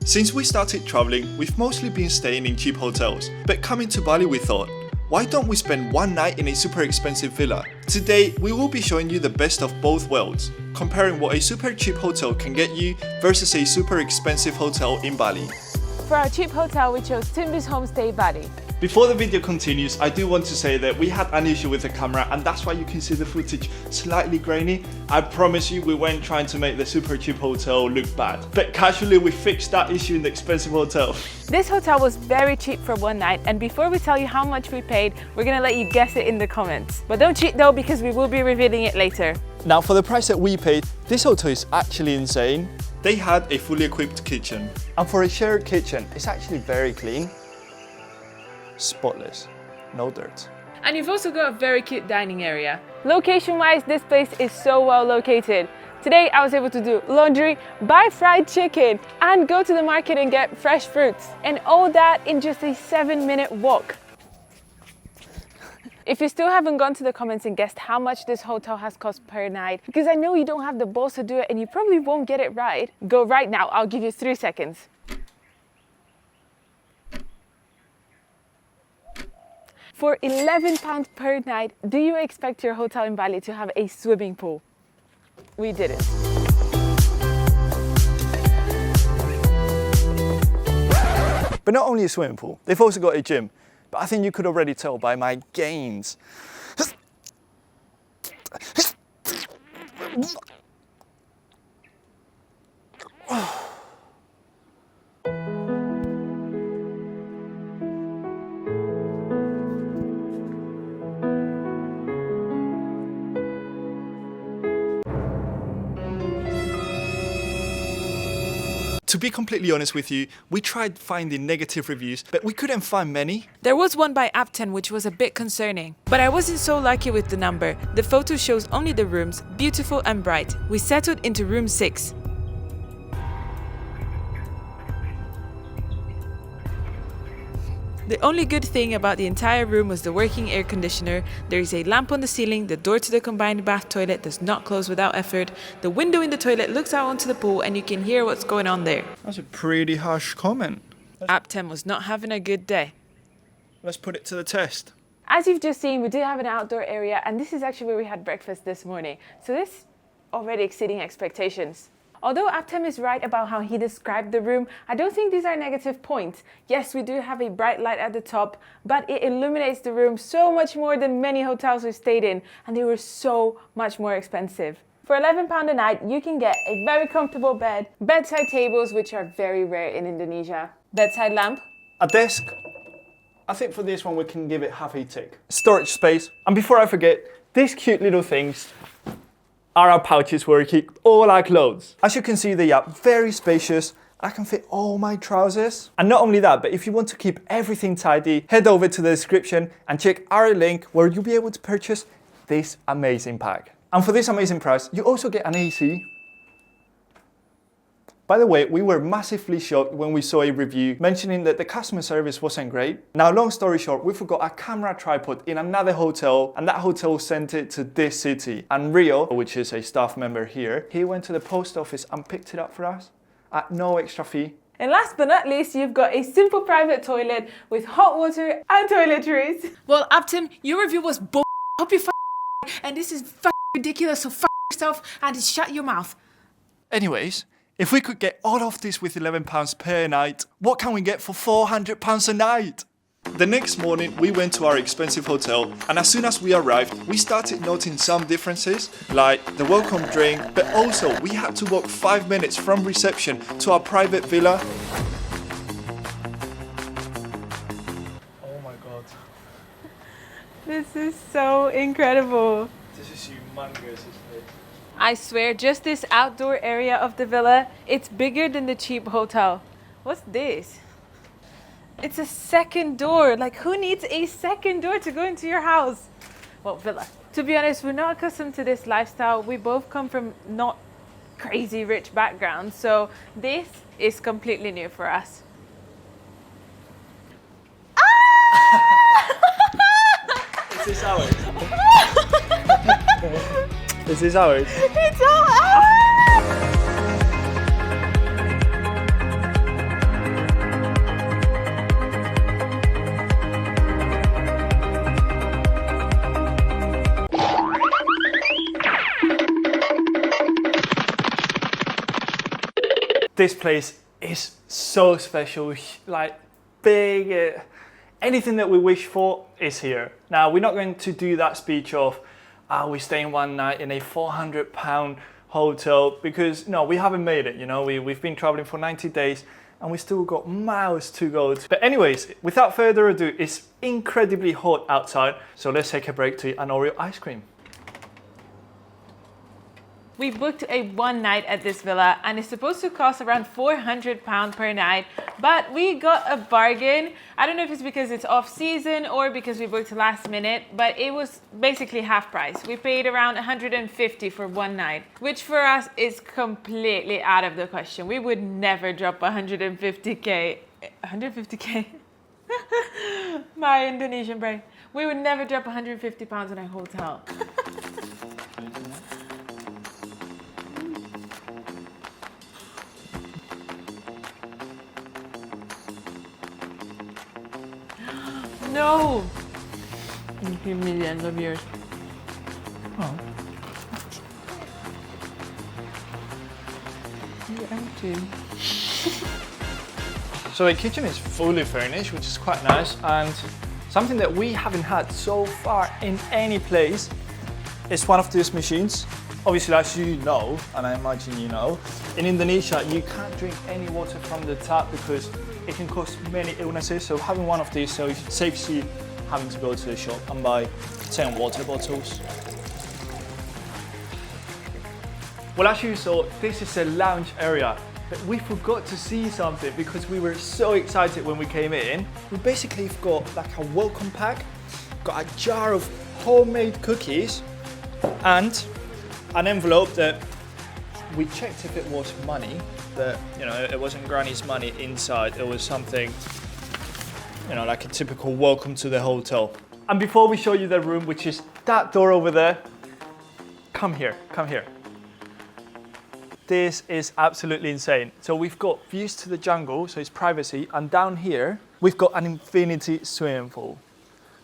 Since we started traveling, we've mostly been staying in cheap hotels, but coming to Bali we thought, why don't we spend one night in a super expensive villa? Today, we will be showing you the best of both worlds, comparing what a super cheap hotel can get you versus a super expensive hotel in Bali. For our cheap hotel, we chose Timbis Homestay Bali. Before the video continues, I do want to say that we had an issue with the camera and that's why you can see the footage slightly grainy. I promise you we weren't trying to make the super cheap hotel look bad. But casually we fixed that issue in the expensive hotel. This hotel was very cheap for one night, and before we tell you how much we paid, we're gonna let you guess it in the comments. But don't cheat though, because we will be revealing it later. Now for the price that we paid, this hotel is actually insane. They had a fully equipped kitchen. And for a shared kitchen, it's actually very clean. Spotless, no dirt. And you've also got a very cute dining area. Location-wise, this place is so well located. Today I was able to do laundry, buy fried chicken, and go to the market and get fresh fruits. And all that in just a 7-minute walk. If you still haven't gone to the comments and guessed how much this hotel has cost per night, because I know you don't have the balls to do it and you probably won't get it right, go right now. I'll give you 3 seconds. For £11 per night, do you expect your hotel in Bali to have a swimming pool? We did it. But not only a swimming pool, they've also got a gym. But I think you could already tell by my gains. To be completely honest with you, we tried finding negative reviews, but we couldn't find many. There was one by Apten which was a bit concerning, but I wasn't so lucky with the number. The photo shows only the rooms, beautiful and bright. We settled into room 6. The only good thing about the entire room was the working air conditioner. There is a lamp on the ceiling, the door to the combined bath toilet does not close without effort, the window in the toilet looks out onto the pool and you can hear what's going on there. That's a pretty harsh comment. Apten was not having a good day. Let's put it to the test. As you've just seen, we do have an outdoor area, and this is actually where we had breakfast this morning. So this already exceeding expectations. Although Apten is right about how he described the room, I don't think these are negative points. Yes, we do have a bright light at the top, but it illuminates the room so much more than many hotels we've stayed in, and they were so much more expensive. For £11 a night, you can get a very comfortable bed, bedside tables, which are very rare in Indonesia, bedside lamp, A desk. I think for this one we can give it half a tick. Storage space. And before I forget, these cute little things are our pouches where we keep all our clothes. As you can see, they are very spacious. I can fit all my trousers. And not only that, but if you want to keep everything tidy, head over to the description and check our link where you'll be able to purchase this amazing pack. And for this amazing price, you also get an AC. By the way, we were massively shocked when we saw a review mentioning that the customer service wasn't great. Now, long story short, we forgot a camera tripod in another hotel, and that hotel sent it to this city. And Rio, which is a staff member here, he went to the post office and picked it up for us at no extra fee. and last but not least, you've got a simple private toilet with hot water and toiletries. Well, Apten, your review was bull. Hope you and this is ridiculous, so yourself and just shut your mouth. Anyways, if we could get all of this with £11 per night, what can we get for £400 a night? The next morning, we went to our expensive hotel, and as soon as we arrived, we started noting some differences, like the welcome drink, but also we had to walk 5 minutes from reception to our private villa. Oh my god. This is so incredible. This is humongous, isn't it? I swear, just this outdoor area of the villa, it's bigger than the cheap hotel. What's this? It's a second door. Like, who needs a second door to go into your house? Well, villa. To be honest, we're not accustomed to this lifestyle. We both come from not crazy rich backgrounds, so this is completely new for us. Is this ours? Is this ours? It's all This place is so special, like big. Anything that we wish for is here. Now, we're not going to do that speech of, we're staying one night in a £400 hotel, because no, we haven't made it. You know, we've been traveling for 90 days and we still got miles to go. But anyways, without further ado, it's incredibly hot outside. So let's take a break to eat an Oreo ice cream. We booked a one night at this villa and it's supposed to cost around £400 per night, but we got a bargain. I don't know if it's because it's off season or because we booked last minute, but it was basically half price. We paid around 150 for one night, which for us is completely out of the question. We would never drop 150k. 150k? My Indonesian brain. We would never drop £150 on a hotel. No! Give me the end of yours. Oh. You're empty. So the kitchen is fully furnished, which is quite nice, and something that we haven't had so far in any place is one of these machines. Obviously, as you know, and I imagine you know, in Indonesia you can't drink any water from the tap because it can cause many illnesses. So having one of these saves you having to go to the shop and buy 10 water bottles. Well, as you saw, this is a lounge area, but we forgot to see something because we were so excited when we came in. We basically got like a welcome pack, got a jar of homemade cookies, and an envelope that we checked if it was money, that, you know, it wasn't Granny's money inside, it was something, you know, like a typical welcome to the hotel. And before we show you the room, which is that door over there, come here, come here. This is absolutely insane. So we've got views to the jungle, so it's privacy, and down here, we've got an infinity swimming pool.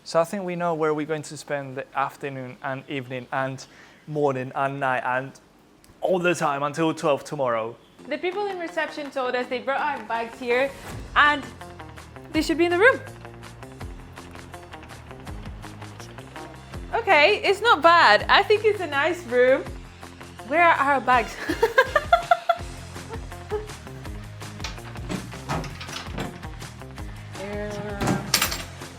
So I think we know where we're going to spend the afternoon and evening and morning and night and all the time until 12 tomorrow. The people in reception told us they brought our bags here and they should be in the room. Okay, it's not bad. I think it's a nice room. Where are our bags?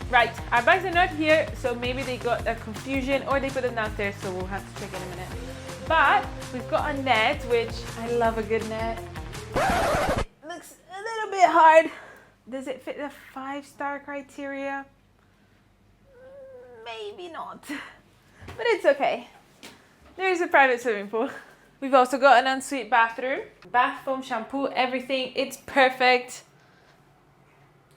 Right, our bags are not here, so maybe they got a confusion or they put them downstairs, so we'll have to check in a minute. But we've got a net, which I love a good net. It looks a little bit hard. Does it fit the 5-star criteria? Maybe not, but it's okay. There's a private swimming pool. We've also got an ensuite bathroom, bath foam, shampoo, everything. It's perfect.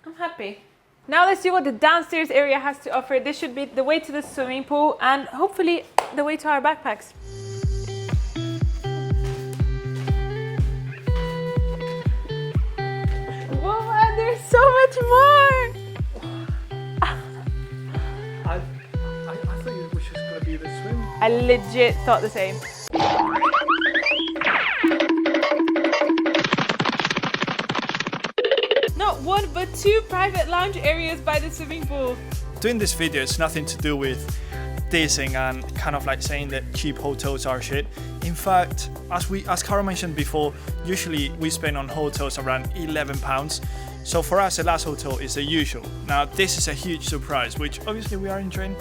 I'm happy. Now let's see what the downstairs area has to offer. This should be the way to the swimming pool and hopefully the way to our backpacks. Whoa, and there's so much more! I thought it was just going to be the swim. I legit thought the same. Not one, but 2 private lounge areas by the swimming pool. Doing this video is nothing to do with dissing and kind of like saying that cheap hotels are shit. In fact, as Cara mentioned before, usually we spend on hotels around £11. So for us, the last hotel is the usual. Now, this is a huge surprise, which obviously we are enjoying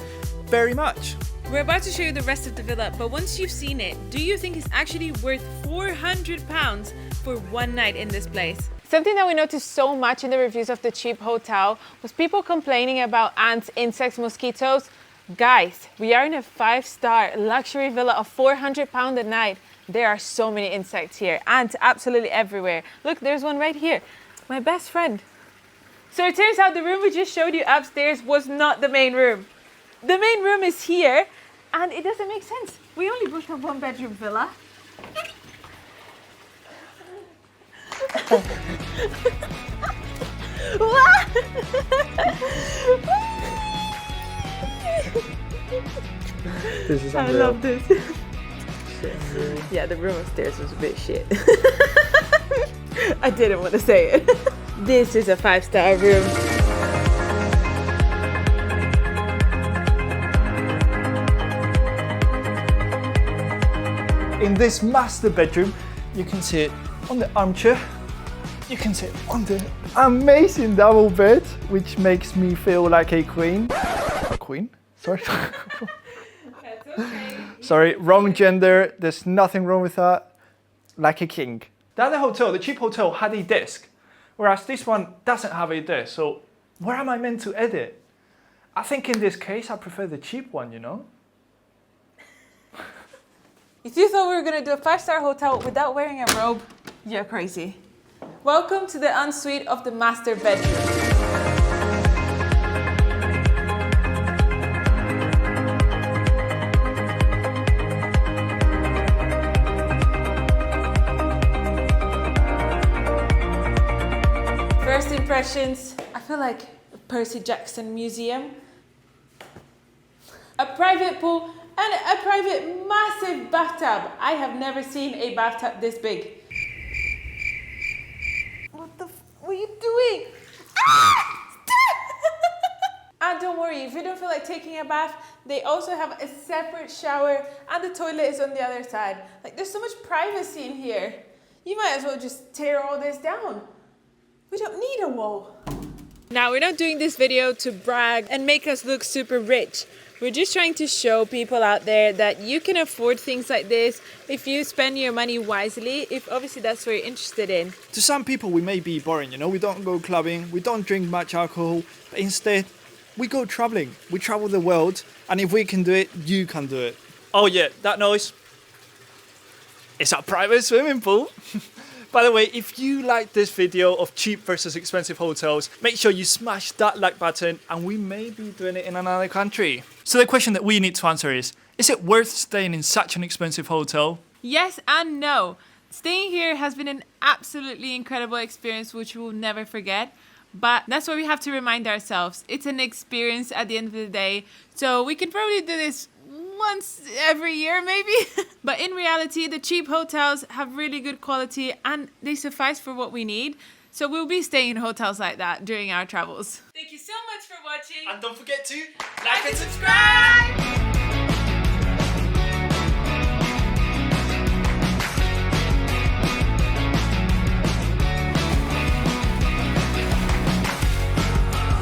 very much. We're about to show you the rest of the villa, but once you've seen it, do you think it's actually worth £400 for one night in this place? Something that we noticed so much in the reviews of the cheap hotel was people complaining about ants, insects, mosquitoes. Guys, we are in a 5-star luxury villa of £400 a night. There are so many insects here, ants absolutely everywhere. Look, there's one right here, my best friend. So it turns out the room we just showed you upstairs was not the main room. The main room is here, and it doesn't make sense. We only booked a 1-bedroom villa. This is I love this. Yeah, the room upstairs was a bit shit. I didn't want to say it. This is a 5-star room. In this master bedroom, you can sit on the armchair. You can sit on the amazing double bed, which makes me feel like a queen. A queen? Sorry. That's okay. Sorry, wrong gender. There's nothing wrong with that. Like a king. The other hotel, the cheap hotel, had a desk, whereas this one doesn't have a desk. So where am I meant to edit? I think in this case, I prefer the cheap one, you know? If you thought we were gonna do a 5-star hotel without wearing a robe, you're crazy. Welcome to the ensuite of the master bedroom. First impressions, I feel like a Percy Jackson museum. A private pool and a private massive bathtub. I have never seen a bathtub this big. What are you doing? Ah! And don't worry, if you don't feel like taking a bath, they also have a separate shower and the toilet is on the other side. Like, there's so much privacy in here. You might as well just tear all this down. We don't need a wall. Now, we're not doing this video to brag and make us look super rich. We're just trying to show people out there that you can afford things like this if you spend your money wisely, if obviously that's what you're interested in. To some people, we may be boring, you know? We don't go clubbing, we don't drink much alcohol, but instead, we go traveling. We travel the world, and if we can do it, you can do it. Oh yeah, that noise. It's our private swimming pool. By the way, if you like this video of cheap versus expensive hotels, make sure you smash that like button, and we may be doing it in another country. So the question that we need to answer is it worth staying in such an expensive hotel? Yes and no. Staying here has been an absolutely incredible experience which we'll never forget. But that's why we have to remind ourselves. It's an experience at the end of the day. So we can probably do this once every year maybe. But in reality, the cheap hotels have really good quality and they suffice for what we need. So we'll be staying in hotels like that during our travels. Thank you so much for watching. And don't forget to like and subscribe!